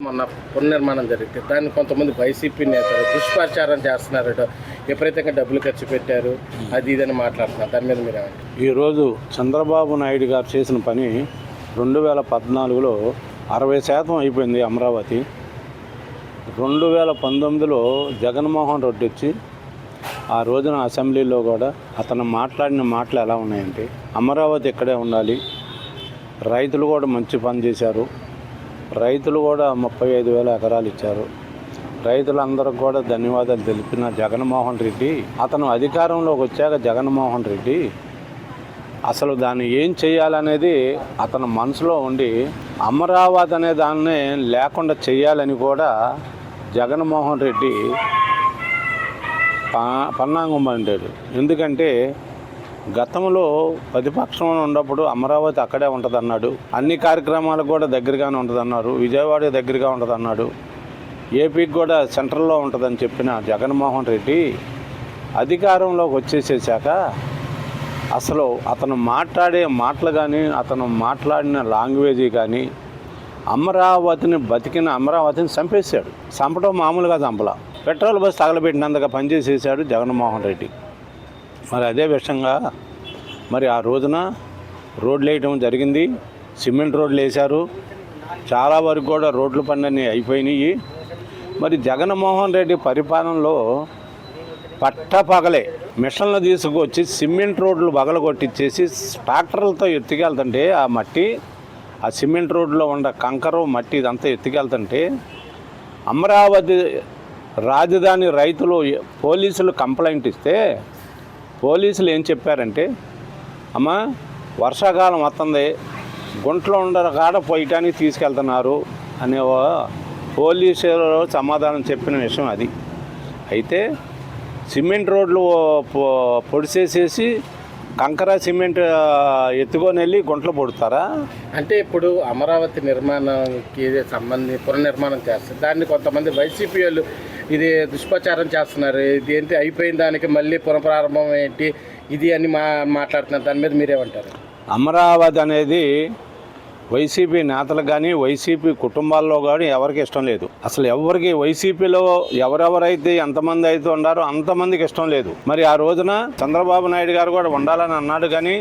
మొన్న పునర్నిర్మాణం జరిగింది. దాన్ని కొంతమంది వైసీపీ నేతలు దుష్ప్రచారం చేస్తున్నారట, విపరీతంగా డబ్బులు ఖర్చు పెట్టారు, అది ఇదని మాట్లాడుతున్నారు. దాని మీద మీరు ఈరోజు చంద్రబాబు నాయుడు గారు చేసిన పని 2014లో 60% అయిపోయింది అమరావతి. 2019లో జగన్మోహన్ రెడ్డి వచ్చి ఆ రోజున అసెంబ్లీలో కూడా అతను మాట్లాడిన మాటలు ఎలా ఉన్నాయంటే, అమరావతి ఇక్కడే ఉండాలి, రైతులు కూడా మంచి పని చేశారు, రైతులు కూడా 35,000 ఎకరాలు ఇచ్చారు, రైతులందరికీ కూడా ధన్యవాదాలు తెలిపిన జగన్మోహన్ రెడ్డి, అతను అధికారంలోకి వచ్చాక జగన్మోహన్ రెడ్డి అసలు దాన్ని ఏం చేయాలనేది అతను మనసులో ఉండి అమరావతి అనే దాన్ని లేకుండా చేయాలని కూడా జగన్మోహన్ రెడ్డి పన్నాంగం పండాడు. ఎందుకంటే గతంలో ప్రతిపక్షంలో ఉన్నప్పుడు అమరావతి అక్కడే ఉంటుంది అన్నాడు, అన్ని కార్యక్రమాలకు కూడా దగ్గరగానే ఉంటుంది అన్నారు, విజయవాడ దగ్గరగా ఉంటుంది అన్నాడు, ఏపీకి కూడా సెంట్రల్లో ఉంటుందని చెప్పిన జగన్మోహన్ రెడ్డి అధికారంలోకి వచ్చేసేసాక అసలు అతను మాట్లాడే మాటలు కానీ అతను మాట్లాడిన లాంగ్వేజీ కానీ అమరావతిని బతికిన అమరావతిని చంపేశాడు. చంపడం మామూలుగా చంపల, పెట్రోల్ బస్ తగలబెట్టినందుకు పనిచేసేసాడు జగన్మోహన్ రెడ్డి. మరి అదే విషయంగా మరి ఆ రోజున రోడ్లు వేయటం జరిగింది, సిమెంట్ రోడ్లు వేశారు, చాలా వరకు కూడా రోడ్లు పనులన్నీ అయిపోయినాయి. మరి జగన్మోహన్ రెడ్డి పరిపాలనలో పట్టపగలే మిషన్లు తీసుకొచ్చి సిమెంట్ రోడ్లు బగలగొట్టించేసి ట్రాక్టర్లతో ఎత్తుకెళ్తుంటే ఆ మట్టి, ఆ సిమెంట్ రోడ్లో ఉన్న కంకరు మట్టి ఇదంతా ఎత్తుకెళ్తుంటే అమరావతి రాజధాని రైతులు పోలీసులు కంప్లైంట్ ఇస్తే పోలీసులు ఏం చెప్పారంటే, అమ్మ వర్షాకాలం వస్తుంది, గుంటలో ఉండరు కాడ పోయటానికి తీసుకెళ్తున్నారు అనే పోలీసులు సమాధానం చెప్పిన విషయం అది. అయితే సిమెంట్ రోడ్లు పొడిసేసేసి కంకర సిమెంట్ ఎత్తుకొని వెళ్ళి గుంటలు పొడుతారా? అంటే ఇప్పుడు అమరావతి నిర్మాణానికి సంబంధించి పునర్నిర్మాణం చేస్తారు, దాన్ని కొంతమంది వైసీపీ వాళ్ళు ఇది దుష్ప్రచారం చేస్తున్నారు, ఇది ఏంటి అయిపోయిన దానికి మళ్ళీ పునఃప్రారంభం ఏంటి ఇది అని మాట్లాడుతున్నారు. దాని మీద మీరేమంటారు? అమరావతి అనేది వైసీపీ నేతలకు కానీ వైసీపీ కుటుంబాల్లో కానీ ఎవరికి ఇష్టం లేదు. అసలు ఎవరికి వైసీపీలో ఎవరెవరైతే ఎంతమంది అయితే ఉన్నారో అంతమందికి ఇష్టం లేదు. మరి ఆ రోజున చంద్రబాబు నాయుడు గారు కూడా ఉండాలని అన్నాడు, కానీ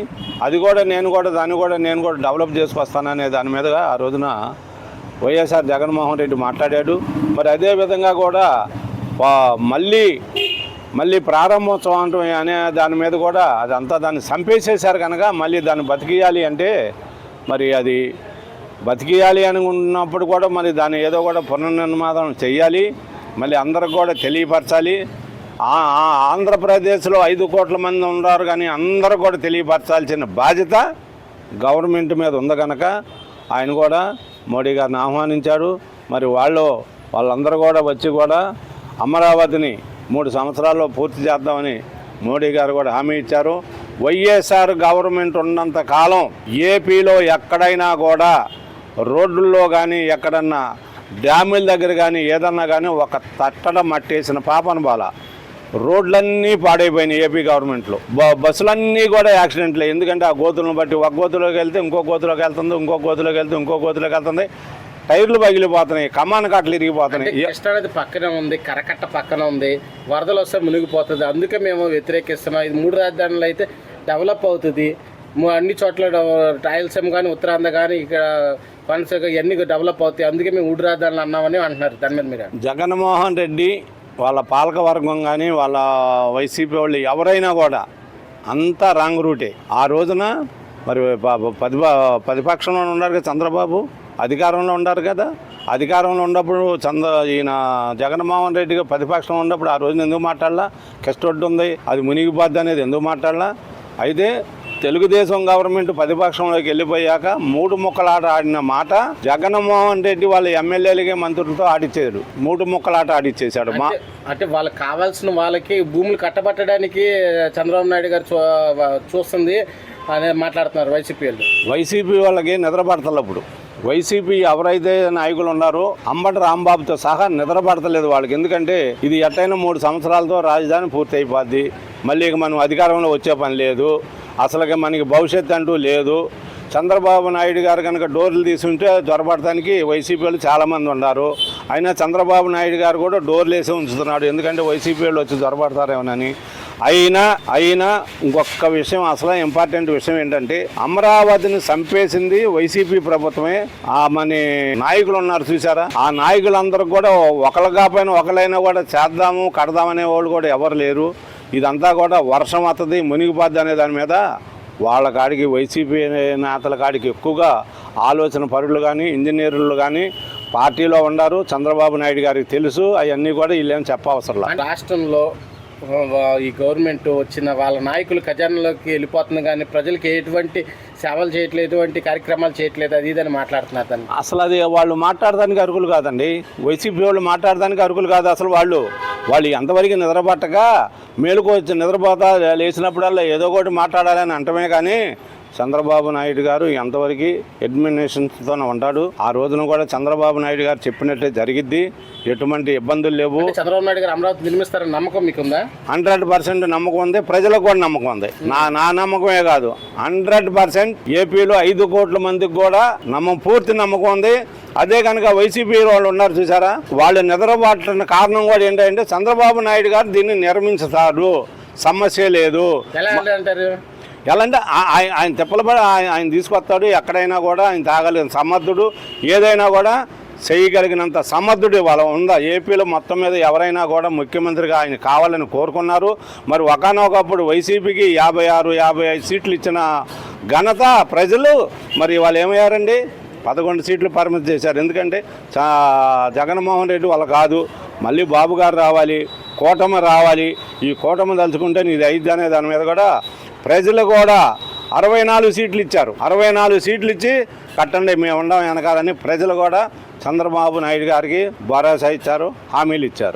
అది కూడా నేను కూడా డెవలప్ చేసుకొస్తాననే దాని మీదుగా ఆ రోజున వైఎస్ఆర్ జగన్మోహన్ రెడ్డి మాట్లాడాడు. మరి అదేవిధంగా కూడా మళ్ళీ ప్రారంభోత్సవం అనే దాని మీద కూడా అదంతా దాన్ని చంపేసేశారు కనుక మళ్ళీ దాన్ని బతికియాలి అంటే మరి అది బతికియాలి అని ఉన్నప్పుడు కూడా మరి దాన్ని ఏదో కూడా పునర్నిర్మాణం చెయ్యాలి, మళ్ళీ అందరికి కూడా తెలియపరచాలి. ఆంధ్రప్రదేశ్లో 5 కోట్ల మంది ఉన్నారు, కానీ అందరూ కూడా తెలియపరచాల్సిన బాధ్యత గవర్నమెంట్ మీద ఉంది కనుక ఆయన కూడా మోడీ గారిని ఆహ్వానించాడు. మరి వాళ్ళందరూ కూడా వచ్చి కూడా అమరావతిని 3 సంవత్సరాల్లో పూర్తి చేద్దామని మోడీ గారు కూడా హామీ ఇచ్చారు. వైఎస్ఆర్ గవర్నమెంట్ ఉన్నంత కాలం ఏపీలో ఎక్కడైనా కూడా రోడ్లలో కానీ ఎక్కడన్నా డ్యాముల దగ్గర కానీ ఏదన్నా కానీ ఒక తట్టడ మట్టేసిన పాపన బాల రోడ్లన్నీ పాడైపోయినాయి ఏపీ గవర్నమెంట్లో. బస్సులన్నీ కూడా యాక్సిడెంట్లే. ఎందుకంటే ఆ గోతులను బట్టి ఒక గోతులోకి వెళ్తే ఇంకో గోతులోకి వెళ్తుంది, ఇంకో గోతులోకి వెళ్తే ఇంకో గోతులోకి వెళ్తుంది, టైర్లు పగిలిపోతున్నాయి, కమాన్ కట్టలు ఇరిగిపోతున్నాయి. కృష్ణా నది పక్కనే ఉంది, కరకట్ట పక్కన ఉంది, వరదలు వస్తే మునిగిపోతుంది. అందుకే మేము వ్యతిరేకిస్తున్నాం. ఇది 3 రాజధానులు అయితే డెవలప్ అవుతుంది, అన్ని చోట్ల రాయలసీమ కానీ ఉత్తరాంధ్ర కానీ ఇక్కడ ఫండ్స్ ఇవన్నీ డెవలప్ అవుతాయి, అందుకే మేము 3 రాజధానులు అన్నామని అంటున్నారు. దాని మీద మీరు? జగన్మోహన్ రెడ్డి వాళ్ళ పాలకవర్గం కానీ వాళ్ళ వైసీపీ వాళ్ళు ఎవరైనా కూడా అంతా రాంగ్ రూటే. ఆ రోజున మరి ప్రతిపక్షంలో ఉన్నారు కదా చంద్రబాబు, అధికారంలో ఉన్నారు కదా, అధికారంలో ఉన్నప్పుడు ఈయన జగన్మోహన్ రెడ్డిగా ప్రతిపక్షంలో ఉన్నప్పుడు ఆ రోజున ఎందుకు మాట్లాడలా? కెస్టొడ్డు ఉంది, అది మునిగిపోద్ది అనేది ఎందుకు మాట్లాడలా? అయితే తెలుగుదేశం గవర్నమెంట్ ప్రతిపక్షంలోకి వెళ్ళిపోయాక 3 ముక్కలాట ఆడిన మాట జగన్మోహన్ రెడ్డి వాళ్ళ ఎమ్మెల్యేలకే మంత్రులతో ఆడిచ్చాడు. 3 ముక్కలాట ఆడిచ్చేశాడు. అంటే వాళ్ళకి కావాల్సిన వాళ్ళకి భూములు కట్టబట్టడానికి చంద్రబాబు నాయుడు గారు చూస్తుంది అని మాట్లాడుతున్నారు వైసీపీ వాళ్ళకి నిద్రపడతలు. అప్పుడు వైసీపీ ఎవరైతే నాయకులు ఉన్నారో అంబటి రాంబాబుతో సహా నిద్రపడతలేదు వాళ్ళకి. ఎందుకంటే ఇది ఎట్టయినా 3 సంవత్సరాలతో రాజధాని పూర్తి అయిపోద్ది, మళ్ళీ మనం అధికారంలో వచ్చే పని లేదు, అసలుగా మనకి భవిష్యత్తు అంటూ లేదు, చంద్రబాబు నాయుడు గారు కనుక డోర్లు తీసుంటే జ్వరపడటానికి వైసీపీ వాళ్ళు చాలామంది ఉన్నారు. అయినా చంద్రబాబు నాయుడు గారు కూడా డోర్లు వేసి ఉంచుతున్నాడు, ఎందుకంటే వైసీపీ వాళ్ళు వచ్చి జ్వరపడతారేమోనని. అయినా ఇంకొక విషయం, అసలు ఇంపార్టెంట్ విషయం ఏంటంటే అమరావతిని చంపేసింది వైసీపీ ప్రభుత్వమే. మన నాయకులు ఉన్నారు చూసారా, ఆ నాయకులందరూ కూడా ఒకళ్ళగా పైన ఒకళ్ళైనా కూడా చేద్దాము కడదామనే వాళ్ళు కూడా ఎవరు లేరు. ఇదంతా కూడా వర్షం వస్తుంది మునిగిపోద్ది అనే దాని మీద వాళ్ళ కాడికి వైసీపీ నేతల కాడికి ఎక్కువగా ఆలోచన పరులు కానీ ఇంజనీర్లు కానీ పార్టీలో ఉన్నారు. చంద్రబాబు నాయుడు గారికి తెలుసు, అవన్నీ కూడా వీళ్ళేం చెప్పవసరం లేదు. రాష్ట్రంలో ఈ గవర్నమెంట్ వచ్చిన వాళ్ళ నాయకులు ఖజానాలోకి వెళ్ళిపోతుంది కానీ ప్రజలకి ఎటువంటి సేవలు చేయట్లేదు, ఎటువంటి కార్యక్రమాలు చేయట్లేదు, అది ఇదని మాట్లాడుతున్నారు దాన్ని. అసలు అది వాళ్ళు మాట్లాడడానికి అర్హులు కాదండి. వైసీపీ వాళ్ళు మాట్లాడడానికి అర్హులు కాదు. అసలు వాళ్ళు ఎంతవరకు నిద్రపట్టగా మేలుకు వచ్చి నిద్రపోతా లేచినప్పుడల్లా ఏదో ఒకటి మాట్లాడాలని అంటమే కానీ చంద్రబాబు నాయుడు గారు ఎంతవరకు అడ్మినిస్ట్రేషన్తో ఉంటాడు. ఆ రోజున కూడా చంద్రబాబు నాయుడు గారు చెప్పినట్లే జరిగిద్ది, ఎటువంటి ఇబ్బందులు లేవు. చంద్రబాబు నాయుడు గారు అమరావతి నిర్మిస్తారని నమ్మకం మీకుందా? 100% నమ్మకం ఉంది, ప్రజలకు కూడా నమ్మకం ఉంది. నా నమ్మకమే కాదు, 100% ఏపీలో 5 కోట్ల మందికి కూడా పూర్తి నమ్మకం ఉంది. అదే కనుక వైసీపీ వాళ్ళు ఉన్నారు చూసారా, వాళ్ళు నిద్రపట్టిన కారణం కూడా ఏంటంటే చంద్రబాబు నాయుడు గారు దీన్ని నిర్మించుతారు, సమస్య లేదు. ఎలా అంటారు? ఎలా అంటే ఆయన తిప్పలబడి ఆయన తీసుకొస్తాడు, ఎక్కడైనా కూడా ఆయన తాగలిగిన సమర్థుడు, ఏదైనా కూడా చేయగలిగినంత సమర్థుడు వాళ్ళ ఉందా. ఏపీలో మొత్తం మీద ఎవరైనా కూడా ముఖ్యమంత్రిగా ఆయన కావాలని కోరుకున్నారు. మరి ఒకనొకప్పుడు వైసీపీకి 56-55 సీట్లు ఇచ్చిన ఘనత ప్రజలు, మరి వాళ్ళు ఏమయ్యారండి, 11 సీట్లు పరిమితి చేశారు. ఎందుకంటే జగన్మోహన్ రెడ్డి వాళ్ళు కాదు, మళ్ళీ బాబు గారు రావాలి, కూటమి రావాలి. ఈ కూటమి తలుచుకుంటే నీది అయిద్ది అనే దాని మీద కూడా ప్రజలు కూడా 64 సీట్లు ఇచ్చారు. 64 సీట్లు ఇచ్చి కట్టండి మేము ఉండం వెనకాలని ప్రజలు కూడా చంద్రబాబు నాయుడు గారికి భరోసా ఇచ్చారు, హామీలు ఇచ్చారు.